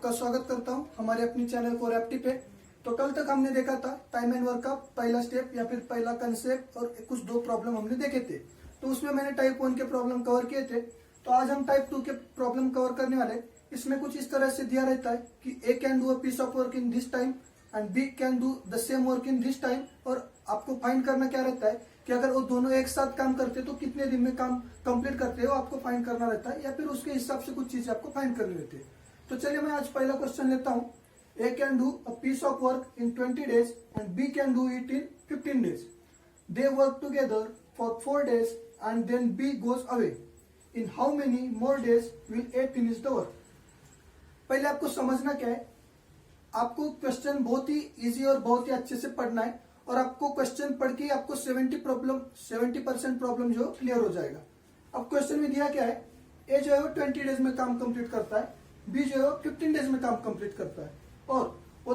आपका स्वागत करता हूं हमारे अपनी चैनल कोर एप्टी पे। तो कल तक हमने देखा था टाइम एंड वर्क का पहला स्टेप या फिर पहला कंसेप्ट और कुछ दो प्रॉब्लम हमने देखे थे। तो उसमें मैंने टाइप 1 के प्रॉब्लम कवर किए थे। तो आज हम टाइप 2 के प्रॉब्लम कवर करने वाले। इसमें कुछ इस तरह से दिया रहता है कि A can do a piece of work in this time and B can do the same work in this time. और आपको फाइंड करना क्या रहता है कि अगर वो दोनों एक साथ काम करते तो कितने दिन में काम कंप्लीट करते हो आपको फाइंड करना रहता है, या फिर उसके हिसाब से कुछ चीजें आपको फाइंड करनी रहती है। तो चलिए मैं आज पहला क्वेश्चन लेता हूं। A can do a piece of work in 20 days and B can do it in 15 days. They work together for 4 days and then B goes away. In how many more days will A finish the work. पहले आपको समझना क्या है, आपको question बहुत ही easy और बहुत ही अच्छे से पढ़ना है और आपको क्वेश्चन पढ़ के आपको 70% प्रॉब्लम जो क्लियर हो जाएगा। अब क्वेश्चन में दिया क्या है, ए जो है वो 20 डेज में काम कंप्लीट करता है, बी जो है वो 15 डेज में काम कंप्लीट करता है और वो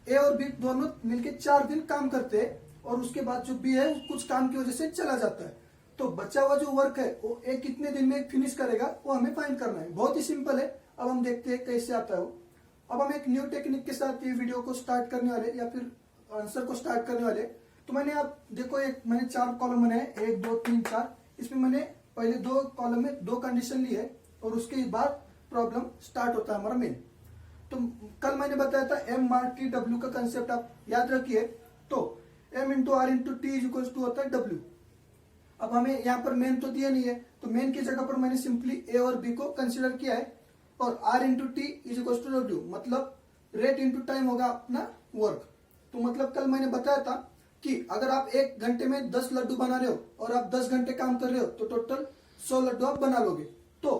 ए और बी दोनों मिलके 4 दिन काम करते हैं और उसके बाद जो बी है कुछ काम की वजह से चला जाता है। तो बचा हुआ जो वर्क है वो ए कितने दिन में फिनिश करेगा वो हमें फाइंड करना है। बहुत ही सिंपल है। अब हम देखते हैं कैसे आता है वो। अब हम एक न्यू टेक्निक के साथ ये वीडियो को स्टार्ट करने वाले या फिर आंसर को स्टार्ट करने वाले। तो मैंने आप देखो मैंने 4 कॉलम बनाए, 1 2 3 4। इसमें मैंने पहले 2 कॉलम में 2 कंडीशन ली है और उसके बाद प्रॉब्लम स्टार्ट होता है हमारा मेन। तो कल मैंने बताया था एम आर टी डब्ल्यू का कंसेप्ट आप याद रखिए। तो M into R into T is equal to होता है डब्ल्यू। अब हमें यहाँ पर मेन तो दिया नहीं है, तो मेन की जगह पर मैंने सिंपली ए और बी को कंसिडर किया है और R into T is equal to W, मतलब रेट इंटू टाइम होगा अपना वर्क। तो मतलब कल मैंने बताया था कि अगर आप 1 घंटे में 10 लड्डू बना रहे हो और आप 10 घंटे काम कर रहे हो तो टोटल 100 लड्डू आप बना लोगे। तो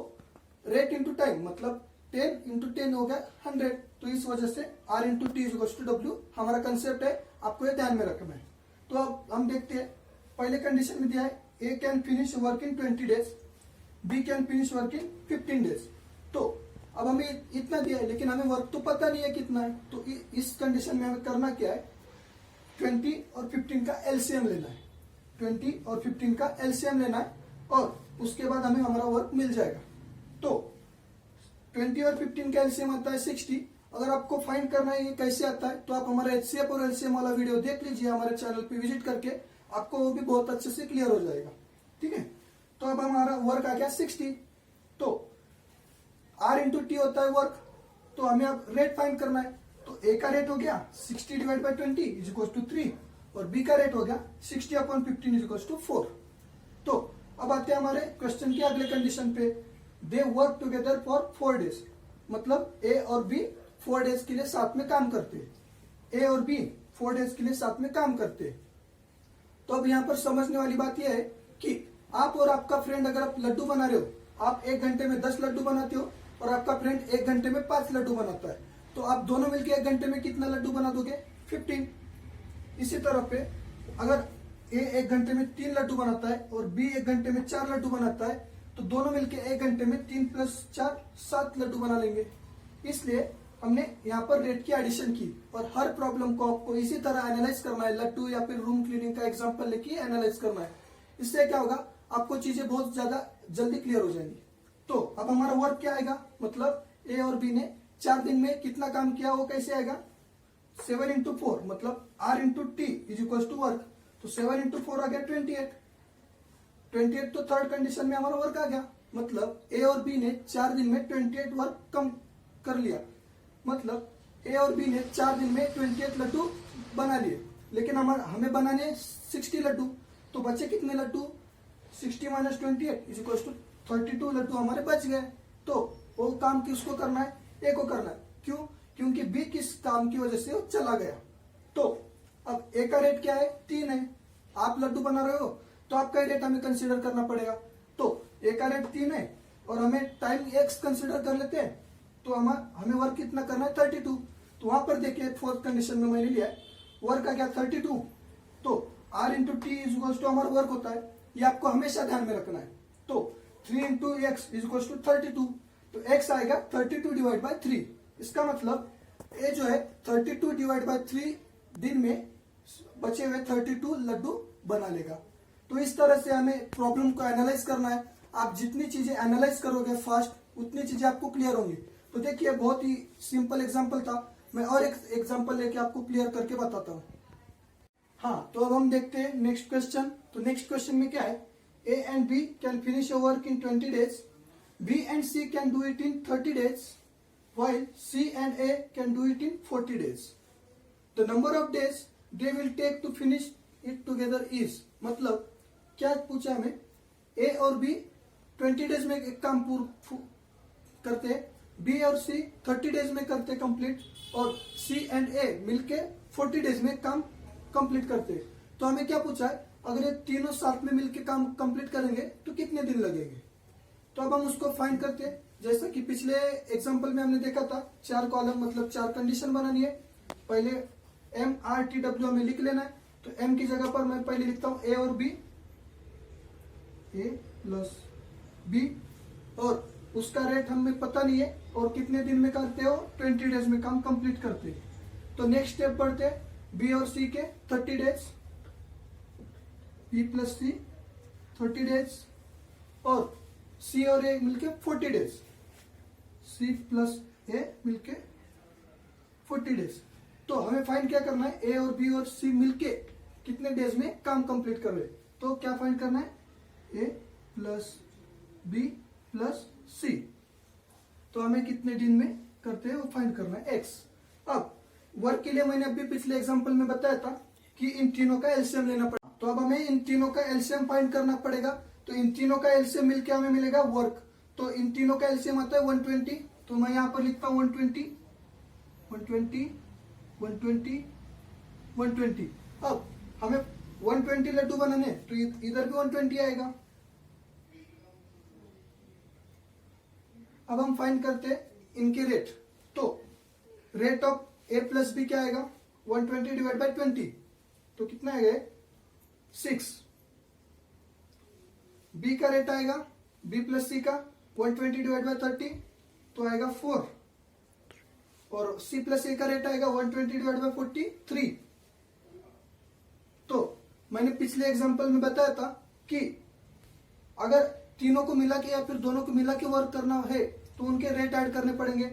रेट इंटू टाइम मतलब 10 इंटू 10 हो गया 100। तो इस वजह से R into T is equal to W हमारा कंसेप्ट है, आपको ये ध्यान में रखना है। तो अब हम देखते हैं, पहले कंडीशन में दिया है A can finish work in 20 days, B can finish work in 15 days. तो अब हमें इतना दिया है लेकिन हमें वर्क तो पता नहीं है कितना है। तो इस कंडीशन में हमें करना क्या है, 20 और 15 का एलसीएम लेना है। 20 और 15 का एलसीएम लेना है और उसके बाद हमें हमारा वर्क मिल जाएगा। तो 20 और 15 का एलसीएम आता है 60। अगर आपको फाइंड करना है ये कैसे आता है तो आप हमारा एचसीएफ और एलसीएम वाला वीडियो देख लीजिए हमारे चैनल पे विजिट करके, आपको वो भी बहुत अच्छे से क्लियर हो जाएगा। ठीक है। तो अब हमारा वर्क आ गया 60। तो आर इंटू टी होता है वर्क, तो हमें अब रेट फाइंड करना है। तो ए का रेट हो गया 60 divide by 20 is equal to 3 और बी का रेट हो गया 60 अपॉन 15 इज इक्वल टू 4। तो अब आते हैं हमारे क्वेश्चन के अगले कंडीशन पे। दे वर्क टुगेदर फॉर 4 डेज, मतलब ए और बी 4 डेज के लिए साथ में काम करते हैं। ए और बी 4 डेज के लिए साथ में काम करते हैं। तो अब यहाँ पर समझने वाली बात यह है कि आप और आपका फ्रेंड अगर आप लड्डू बना रहे हो, आप 1 घंटे में 10 लड्डू बनाते हो और आपका फ्रेंड 1 घंटे में 5 लड्डू बनाता है, तो आप दोनों मिलकर 1 घंटे में कितना लड्डू बना दोगे, 15। इसी तरह पे अगर ए 1 घंटे में 3 लड्डू बनाता है और बी 1 घंटे में 4 लड्डू बनाता है, तो दोनों मिलकर 1 घंटे में 3 + 4 7 लड्डू बना लेंगे। इसलिए हमने यहाँ पर रेट की एडिशन की और हर प्रॉब्लम को आपको इसी तरह एनालाइज करना है, लड्डू या फिर रूम क्लीनिंग का एग्जाम्पल लेके एनालाइज करना है। इससे क्या होगा, आपको चीजें बहुत ज्यादा जल्दी क्लियर हो जाएंगी। तो अब हमारा वर्क क्या आएगा, मतलब ए और बी ने 4 दिन में कितना काम किया वो कैसे आएगा, 7 इंटू 4 मतलब R into T is equal to work. तो 7 इंटू 4 आ गया 28। तो थर्ड कंडीशन में हमारा वर्क आ गया, मतलब ए और बी ने 4 दिन में 28 वर्क कम कर लिया। मतलब ए और बी ने 4 दिन में 28 लड्डू बना लिए, लेकिन हमें बनाने 60 लड्डू। तो बचे कितने लड्डू, 60 - 28 इज इक्वल टू 32 लड्डू हमारे बच गए। तो वो काम किसको करना है, ए को करना है। क्यों, क्योंकि बी किस काम की वजह से वो चला गया। तो अब ए का रेट क्या है, 3 है। आप लड्डू बना रहे हो तो आपका रेट हमें कंसीडर करना पड़ेगा। तो ए का रेट 3 है और हमें टाइम एक्स कंसीडर कर लेते हैं। तो हमें वर्क कितना करना है, 32। तो वहां पर देखिए 4th कंडीशन में मैंने लिया है, वर्क आ गया 32। तो R into T is equal to हमारा वर्क होता है, ये आपको हमेशा ध्यान में रखना है। तो 3 into x is equal to 32। तो एक्स आएगा 32 डिवाइड बाई 3। इसका मतलब ए जो है 32 डिवाइड बाई 3 दिन में बचे हुए 32 लड्डू बना लेगा। तो इस तरह से हमें प्रॉब्लम को एनालाइज करना है। आप जितनी चीजें एनालाइज करोगे फास्ट, उतनी चीजें आपको क्लियर होंगी। तो देखिए बहुत ही सिंपल एग्जांपल था। मैं और एक एग्जांपल लेके आपको क्लियर करके बताता हूँ। हाँ, तो अब हम देखते हैं नेक्स्ट क्वेश्चन। तो नेक्स्ट क्वेश्चन में क्या है, A and B can finish a work in 20 days, B and C can do it in 30 days, while C and A can do it in 40 days. The number of days they will take to finish it together is, मतलब क्या पूछा हमें, A और B 20 days में एक काम करते हैं, B और C 30 days में करते कंप्लीट, और C and A मिलके 40 days में काम कंप्लीट करते हैं। तो हमें क्या पूछा है, अगर ये तीनों साथ में मिलके काम कंप्लीट करेंगे तो कितने दिन लगेंगे। तो अब हम उसको फाइंड करते हैं। जैसा कि पिछले एग्जांपल में हमने देखा था, 4 कॉलम मतलब 4 कंडीशन बनानी है। पहले MRTW हमें लिख लेना है। तो M की जगह पर मैं पहले लिखता हूं A और B, A प्लस B, और उसका रेट हमें पता नहीं है, और कितने दिन में करते हो, 20 डेज में काम कंप्लीट करते हैं। तो नेक्स्ट स्टेप बढ़ते हैं B और C के 30 days, B plus C 30 days, और C और A मिलके 40 डेज, C प्लस A मिलके 40 डेज। तो हमें फाइंड क्या करना है, A और B और C मिलके कितने डेज में काम कंप्लीट कर रहे। तो क्या फाइंड करना है, A plus B plus C। तो हमें कितने दिन में करते हैं वो फाइंड करना है, X। अब वर्क के लिए मैंने अभी पिछले एग्जांपल में बताया था कि इन तीनों का एलसीएम लेना पड़ेगा। तो अब हमें इन तीनों का एलसीएम फाइंड करना पड़ेगा। तो इन तीनों का एलसीएम मिलके हमें मिलेगा वर्क। तो इन तीनों का एलसीएम आता है 120। तो मैं यहाँ पर लिखता हूँ 120, 120, 120, 120। अब हमें 120 लड्डू बनाने, तो इधर भी 120 आएगा। अब हम फाइंड करते हैं इनके रेट। तो rate of A plus B क्या आएगा, 120 डिवाइड बाई 20, तो कितना आएगा 6। B का रेट आएगा B प्लस C का 120 डिवाइड बाई 30, तो आएगा 4, और C प्लस A का रेट आएगा 120 डिवाइड बाई 43। तो मैंने पिछले एग्जांपल में बताया था कि अगर तीनों को मिला के या फिर दोनों को मिला के वर्क करना है तो उनके रेट ऐड करने पड़ेंगे।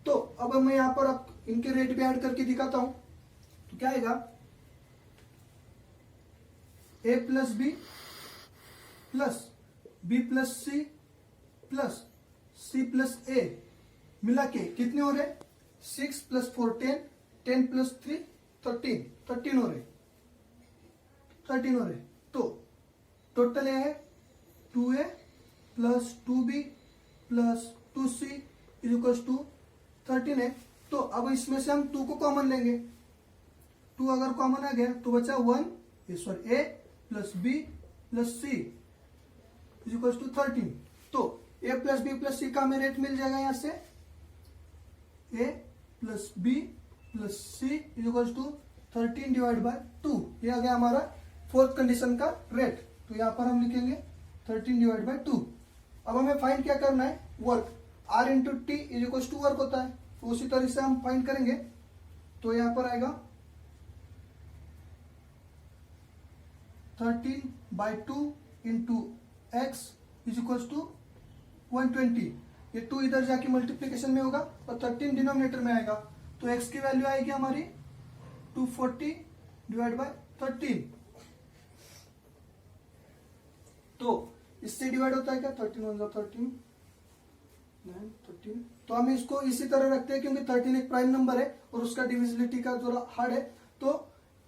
तो अब मैं यहां पर अब इनके रेट भी ऐड करके दिखाता हूं। तो क्या आएगा, A प्लस बी plus B plus C plus C plus A मिला के कितने हो रहे, 6 प्लस 4 10, 10 प्लस 3 13, 13 हो रहे, 13 हो रहे। तो टोटल ये है 2A plus 2B plus 2C is equal to 13 है। तो अब इसमें से हम 2 को कॉमन लेंगे। 2 अगर कॉमन आ गया तो बचा 1, A plus B plus C is equal to 13। तो A plus B plus C का हमें रेट मिल जाएगा यहां से, A plus B plus C is equal to 13 divide by 2। ये आ गया हमारा फोर्थ कंडीशन का रेट। तो यहां पर हम लिखेंगे 13 डिवाइड बाय 2। अब हमें फाइंड क्या करना है, work. R into T is equal to work होता है। तो उसी तरह से हम फाइंड करेंगे। तो यहां पर आएगा 13 by 2 into x is equal to 120। ये 2 इधर जाके मल्टीप्लीकेशन में होगा और 13 डिनोमिनेटर में आएगा। तो x की वैल्यू आएगी हमारी 240 डिवाइड बाय 13। तो इससे डिवाइड होता है क्या, 13 1 13, 9 13। तो हम इसको इसी तरह रखते हैं क्योंकि 13 एक प्राइम नंबर है और उसका डिविजिबिलिटी का थोड़ा हार्ड है। तो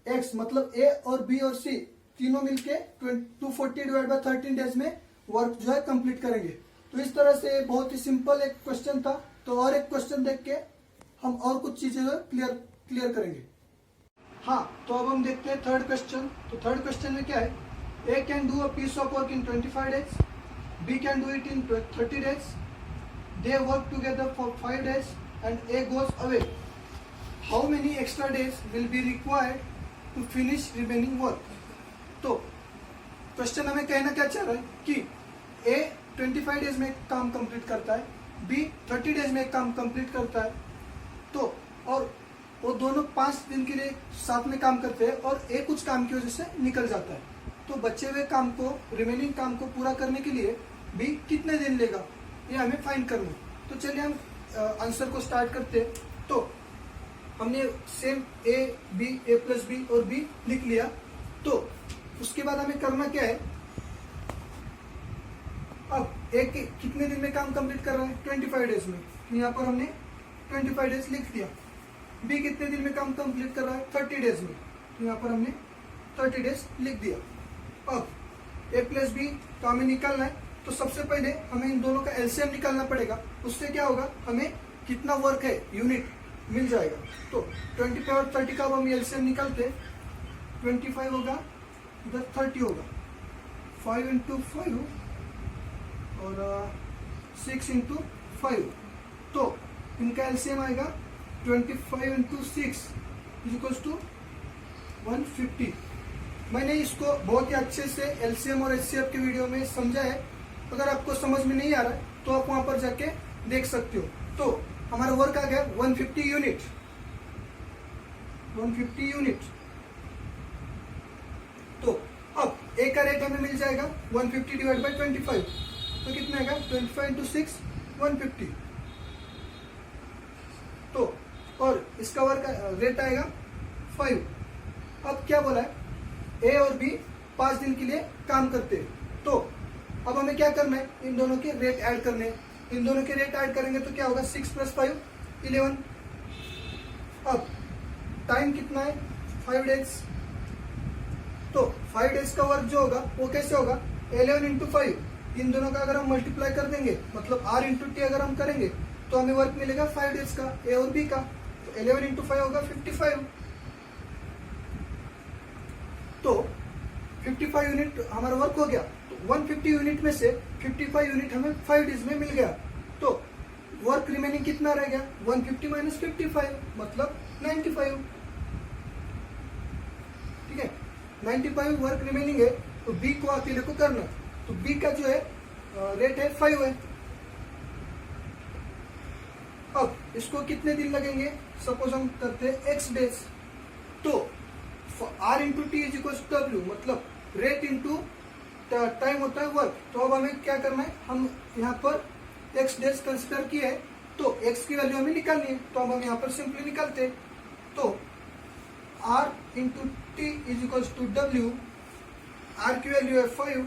x मतलब a और b और c तीनों मिलके 240 डिवाइड बाय 13 डेज में वर्क जो है कंप्लीट करेंगे। तो इस तरह से बहुत ही सिंपल एक क्वेश्चन था। तो और एक क्वेश्चन देख के हम और कुछ चीजें क्लियर करेंगे। हाँ, तो अब हम देखते हैं थर्ड क्वेश्चन। तो थर्ड क्वेश्चन में क्या है, A can do a piece of work in 25 days, B can do it in 30 days. They work together for 5 days and A goes away. How many extra days will be required to finish remaining work? तो question हमें कहना क्या चाह रहा है कि A 25 days में काम कंप्लीट करता है, B 30 डेज में काम कंप्लीट करता है। तो और वो दोनों 5 दिन के लिए साथ में काम करते हैं और A कुछ काम की वजह से निकल जाता है। तो बचे हुए काम को, रिमेनिंग काम को पूरा करने के लिए B कितने दिन लेगा, ये हमें फाइंड करना है। तो चलिए हम आंसर को स्टार्ट करते हैं। तो हमने सेम ए प्लस बी और बी लिख लिया। तो उसके बाद हमें करना क्या है, अब ए कितने दिन में काम कंप्लीट कर रहा है, 25 डेज में। तो यहाँ पर हमने 25 डेज लिख दिया। बी कितने दिन में काम कंप्लीट कर रहा है, 30 डेज में। तो यहाँ पर हमने 30 डेज लिख दिया। अब ए प्लस बी तो हमें निकालना है, तो सबसे पहले हमें इन दोनों का एलसीएम निकालना पड़ेगा। उससे क्या होगा, हमें कितना वर्क है यूनिट मिल जाएगा। तो 25 और 30 का अब हम एलसीएम निकालते हैं। 25 होगा, इधर 30 होगा, 5 इंटू 5 और 6 इंटू 5। तो इनका एलसीएम आएगा 25 इंटू 6 इक्वल्स टू 150। मैंने इसको बहुत ही अच्छे से एलसीएम और एचसीएफ के वीडियो में समझा है। अगर आपको समझ में नहीं आ रहा है तो आप वहां पर जाके देख सकते हो। तो हमारा वर्क आ गया 150 यूनिट। 150 यूनिट। तो अब ए का रेट हमें मिल जाएगा 150 डिवाइड बाई 25। तो कितना आएगा, 25 इंटू 6 150। तो और इसका वर्क रेट आएगा 5। अब क्या बोला है, ए और बी 5 दिन के लिए काम करते हैं। तो अब हमें क्या करना है, इन दोनों के रेट ऐड करने हैं। इन दोनों के रेट ऐड करेंगे तो क्या होगा, 6 + 5 11। अब टाइम कितना है, 5 डेज। तो 5 डेज का वर्क जो होगा वो कैसे होगा, 11 इंटू 5। इन दोनों का अगर हम मल्टीप्लाई कर देंगे, मतलब R इंटू टी अगर हम करेंगे तो हमें वर्क मिलेगा 5 डेज का, ए और बी का। तो 11 इंटू 5 होगा 55। तो 55 यूनिट हमारा वर्क हो गया। तो 150 यूनिट में से 55 यूनिट हमें 5 डेज में मिल गया। तो वर्क रिमेनिंग कितना रह गया, 150 माइनस 55 मतलब 95। ठीक है, 95 वर्क रिमेनिंग है। तो बी को अकेले को करना, तो बी का जो है रेट है 5 है। अब इसको कितने दिन लगेंगे, सपोज हम करते हैं x डेज। तो R into T is equal to W, मतलब रेट इंटू टाइम होता है वर्क। तो अब हमें क्या करना है, हम यहाँ पर x डेज कंसिडर किए है, तो x की वैल्यू हमें निकालनी है। तो अब हम यहाँ पर सिंपली निकालते हैं। तो R into T is equal to W. R की वैल्यू है 5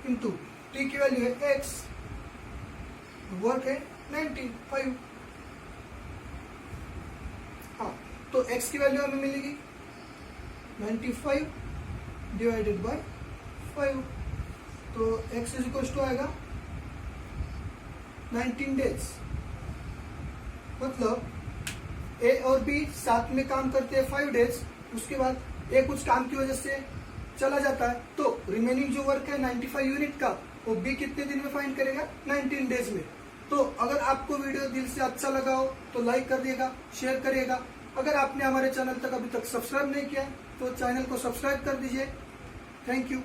इंटू टी की वैल्यू है x, वर्क है 95। हाँ, तो x की वैल्यू हमें मिलेगी 95 डिवाइडेड बाय 5। तो x इज इक्वल टू आएगा 19 डेज। मतलब ए और बी साथ में काम करते हैं 5 डेज। उसके बाद ए कुछ काम की वजह से चला जाता है, तो रिमेनिंग जो वर्क है 95 यूनिट का, वो बी कितने दिन में फाइंड करेगा, 19 डेज में। तो अगर आपको वीडियो दिल से अच्छा लगा हो तो लाइक कर दिएगा, शेयर करिएगा। अगर आपने हमारे चैनल तक अभी तक सब्सक्राइब नहीं किया तो चैनल को सब्सक्राइब कर दीजिए। Thank you.